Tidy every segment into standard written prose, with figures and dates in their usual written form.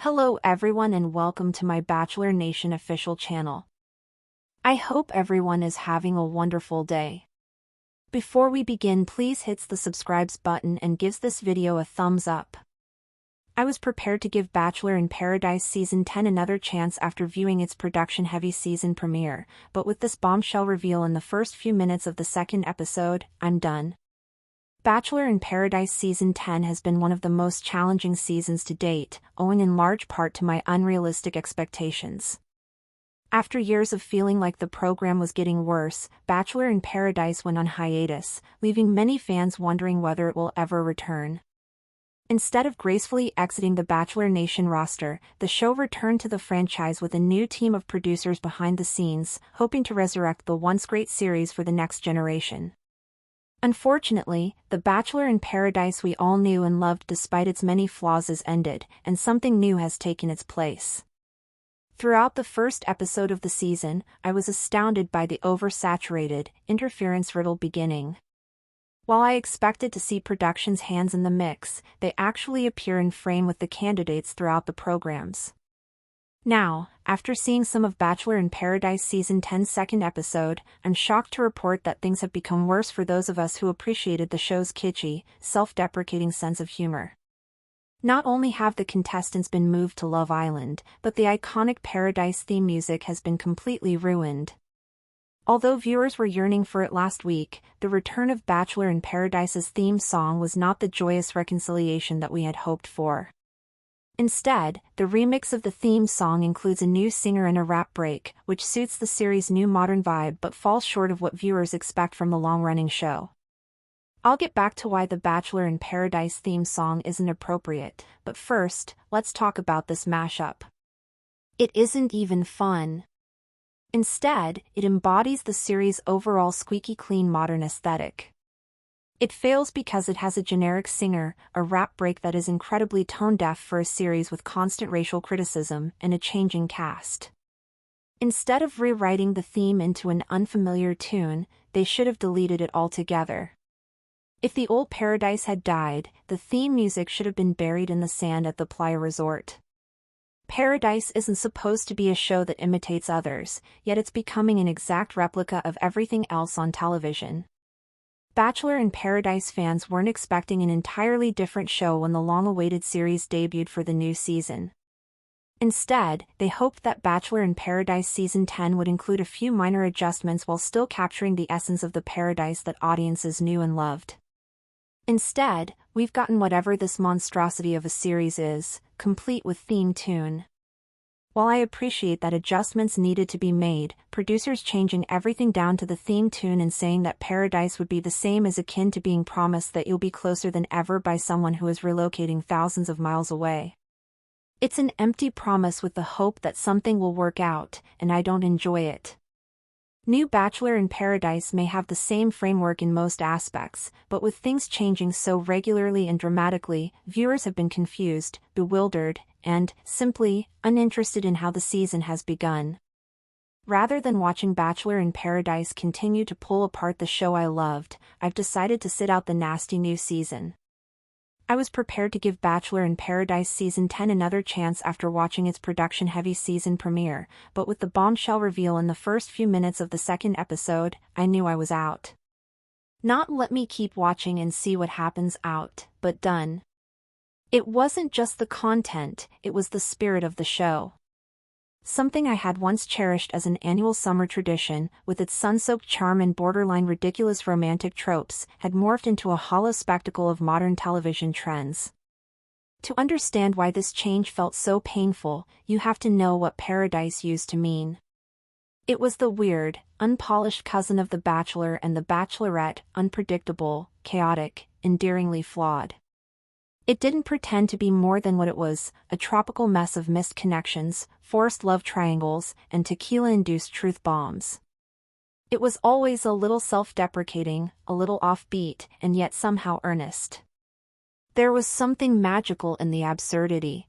Hello everyone and welcome to my Bachelor Nation official channel. I hope everyone is having a wonderful day. Before we begin, please hit the subscribe button and gives this video a thumbs up. I was prepared to give Bachelor in Paradise Season 10 another chance after viewing its production-heavy season premiere, but with this bombshell reveal in the first few minutes of the second episode, I'm done. Bachelor in Paradise Season 10 has been one of the most challenging seasons to date, owing in large part to my unrealistic expectations. After years of feeling like the program was getting worse, Bachelor in Paradise went on hiatus, leaving many fans wondering whether it will ever return. Instead of gracefully exiting the Bachelor Nation roster, the show returned to the franchise with a new team of producers behind the scenes, hoping to resurrect the once great series for the next generation. Unfortunately, the Bachelor in Paradise we all knew and loved despite its many flaws has ended, and something new has taken its place. Throughout the first episode of the season, I was astounded by the oversaturated, interference-riddled beginning. While I expected to see production's hands in the mix, they actually appear in frame with the candidates throughout the programs. Now, after seeing some of Bachelor in Paradise Season 10's second episode, I'm shocked to report that things have become worse for those of us who appreciated the show's kitschy, self-deprecating sense of humor. Not only have the contestants been moved to Love Island, but the iconic Paradise theme music has been completely ruined. Although viewers were yearning for it last week, the return of Bachelor in Paradise's theme song was not the joyous reconciliation that we had hoped for. Instead, the remix of the theme song includes a new singer and a rap break, which suits the series' new modern vibe but falls short of what viewers expect from the long-running show. I'll get back to why the Bachelor in Paradise theme song isn't appropriate, but first, let's talk about this mashup. It isn't even fun. Instead, it embodies the series' overall squeaky clean modern aesthetic. It fails because it has a generic singer, a rap break that is incredibly tone-deaf for a series with constant racial criticism, and a changing cast. Instead of rewriting the theme into an unfamiliar tune, they should have deleted it altogether. If the old Paradise had died, the theme music should have been buried in the sand at the Playa Resort. Paradise isn't supposed to be a show that imitates others, yet it's becoming an exact replica of everything else on television. Bachelor in Paradise fans weren't expecting an entirely different show when the long-awaited series debuted for the new season. Instead, they hoped that Bachelor in Paradise Season 10 would include a few minor adjustments while still capturing the essence of the Paradise that audiences knew and loved. Instead, we've gotten whatever this monstrosity of a series is, complete with theme tune. While I appreciate that adjustments needed to be made, producers changing everything down to the theme tune and saying that Paradise would be the same is akin to being promised that you'll be closer than ever by someone who is relocating thousands of miles away. It's an empty promise with the hope that something will work out, and I don't enjoy it. New Bachelor in Paradise may have the same framework in most aspects, but with things changing so regularly and dramatically, viewers have been confused, bewildered, and, simply, uninterested in how the season has begun. Rather than watching Bachelor in Paradise continue to pull apart the show I loved, I've decided to sit out the nasty new season. I was prepared to give Bachelor in Paradise Season 10 another chance after watching its production-heavy season premiere, but with the bombshell reveal in the first few minutes of the second episode, I knew I was out. Not let me keep watching and see what happens out, but done. It wasn't just the content, it was the spirit of the show. Something I had once cherished as an annual summer tradition, with its sun-soaked charm and borderline ridiculous romantic tropes, had morphed into a hollow spectacle of modern television trends. To understand why this change felt so painful, you have to know what Paradise used to mean. It was the weird, unpolished cousin of The Bachelor and The Bachelorette, unpredictable, chaotic, endearingly flawed. It didn't pretend to be more than what it was, a tropical mess of missed connections, forced love triangles, and tequila-induced truth bombs. It was always a little self-deprecating, a little offbeat, and yet somehow earnest. There was something magical in the absurdity.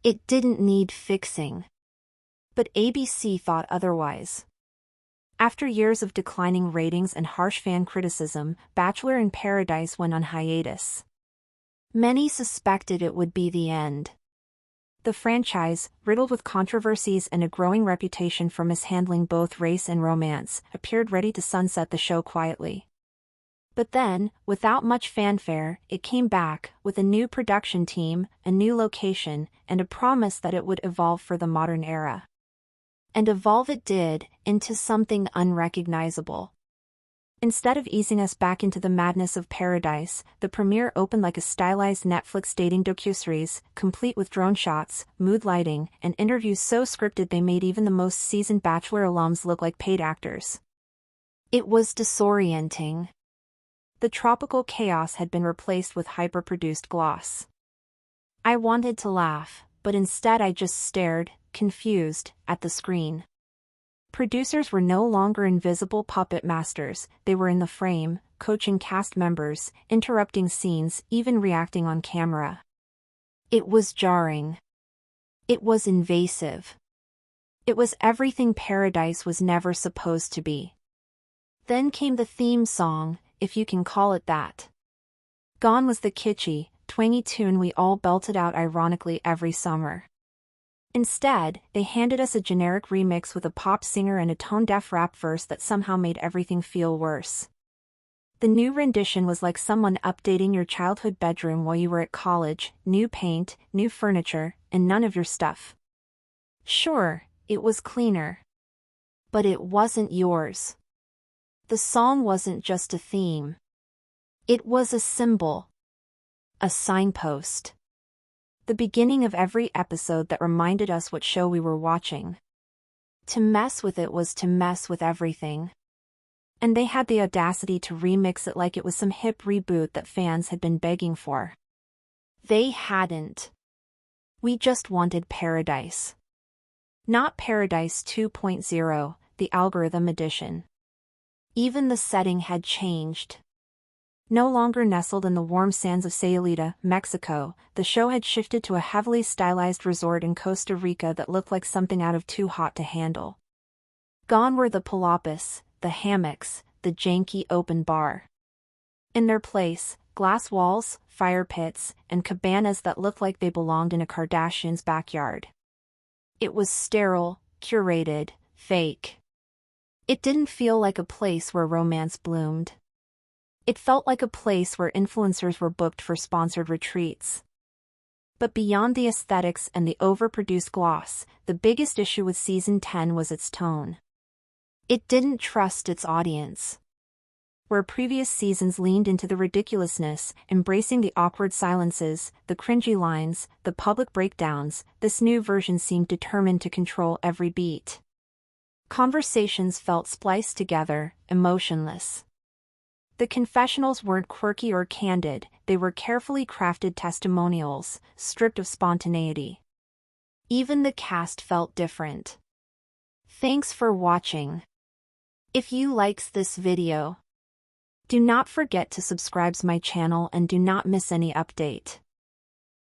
It didn't need fixing. But ABC thought otherwise. After years of declining ratings and harsh fan criticism, Bachelor in Paradise went on hiatus. Many suspected it would be the end. The franchise, riddled with controversies and a growing reputation for mishandling both race and romance, appeared ready to sunset the show quietly. But then, without much fanfare, it came back, with a new production team, a new location, and a promise that it would evolve for the modern era. And evolve it did, into something unrecognizable. Instead of easing us back into the madness of paradise, the premiere opened like a stylized Netflix dating docuseries, complete with drone shots, mood lighting, and interviews so scripted they made even the most seasoned Bachelor alums look like paid actors. It was disorienting. The tropical chaos had been replaced with hyper-produced gloss. I wanted to laugh, but instead I just stared, confused, at the screen. Producers were no longer invisible puppet masters, they were in the frame, coaching cast members, interrupting scenes, even reacting on camera. It was jarring. It was invasive. It was everything Paradise was never supposed to be. Then came the theme song, if you can call it that. Gone was the kitschy, twangy tune we all belted out ironically every summer. Instead, they handed us a generic remix with a pop singer and a tone-deaf rap verse that somehow made everything feel worse. The new rendition was like someone updating your childhood bedroom while you were at college, new paint, new furniture, and none of your stuff. Sure, it was cleaner. But it wasn't yours. The song wasn't just a theme. It was a symbol. A signpost. The beginning of every episode that reminded us what show we were watching. To mess with it was to mess with everything. And they had the audacity to remix it like it was some hip reboot that fans had been begging for. They hadn't. We just wanted Paradise. Not Paradise 2.0, the algorithm edition. Even the setting had changed. No longer nestled in the warm sands of Sayulita, Mexico, the show had shifted to a heavily stylized resort in Costa Rica that looked like something out of Too Hot to Handle. Gone were the palapas, the hammocks, the janky open bar. In their place, glass walls, fire pits, and cabanas that looked like they belonged in a Kardashian's backyard. It was sterile, curated, fake. It didn't feel like a place where romance bloomed. It felt like a place where influencers were booked for sponsored retreats. But beyond the aesthetics and the overproduced gloss, the biggest issue with Season 10 was its tone. It didn't trust its audience. Where previous seasons leaned into the ridiculousness, embracing the awkward silences, the cringy lines, the public breakdowns, this new version seemed determined to control every beat. Conversations felt spliced together, emotionless. The confessionals weren't quirky or candid, they were carefully crafted testimonials, stripped of spontaneity. Even the cast felt different. Thanks for watching. If you likes this video, do not forget to subscribe to my channel and do not miss any update.